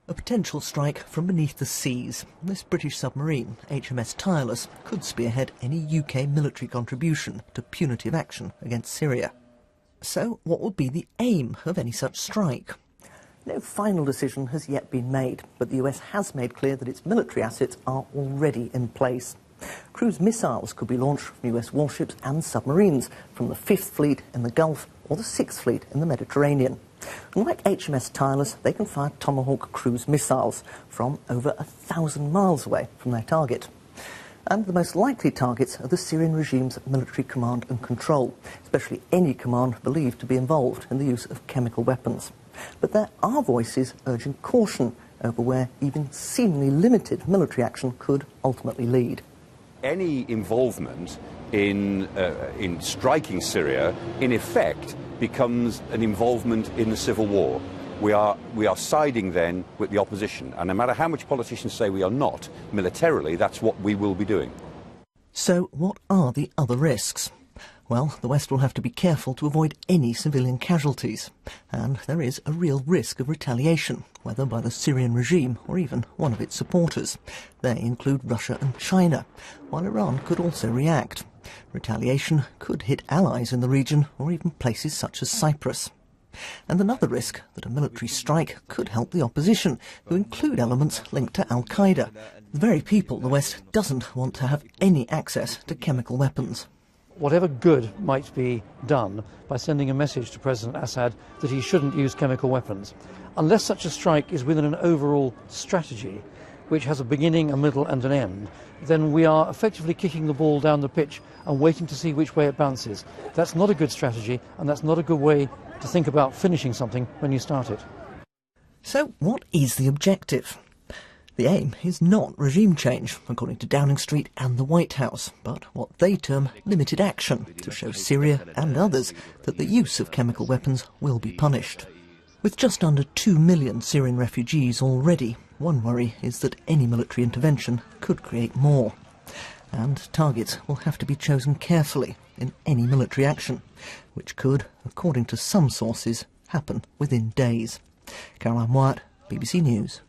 A potential strike from beneath the seas. This British submarine, HMS Tireless, could spearhead any UK military contribution to punitive action against Syria. So what would be the aim of any such strike? No final decision has yet been made, but the US has made clear that its military assets are already in place. Cruise missiles could be launched from US warships and submarines from the 5th Fleet in the Gulf or the 6th Fleet in the Mediterranean. And like HMS Tireless, they can fire Tomahawk cruise missiles from over 1,000 miles away from their target. And the most likely targets are the Syrian regime's military command and control, especially any command believed to be involved in the use of chemical weapons. But there are voices urging caution over where even seemingly limited military action could ultimately lead. Any involvement in striking Syria, in effect, becomes an involvement in the civil war. We are siding then with the opposition, and no matter how much politicians say we are not, militarily that's what we will be doing. So what are the other risks? Well, the West will have to be careful to avoid any civilian casualties, and there is a real risk of retaliation, whether by the Syrian regime or even one of its supporters. They include Russia and China, while Iran could also react. Retaliation could hit allies in the region or even places such as Cyprus. And another risk, that a military strike could help the opposition, who include elements linked to al-Qaeda, the very people the West doesn't want to have any access to chemical weapons. Whatever good might be done by sending a message to President Assad that he shouldn't use chemical weapons, unless such a strike is within an overall strategy which has a beginning, a middle and an end, then we are effectively kicking the ball down the pitch and waiting to see which way it bounces. That's not a good strategy, and that's not a good way to think about finishing something when you start it. So what is the objective? The aim is not regime change, according to Downing Street and the White House, but what they term limited action, to show Syria and others that the use of chemical weapons will be punished. With just under 2 million Syrian refugees already, one worry is that any military intervention could create more. And targets will have to be chosen carefully in any military action, which could, according to some sources, happen within days. Caroline Wyatt, BBC News.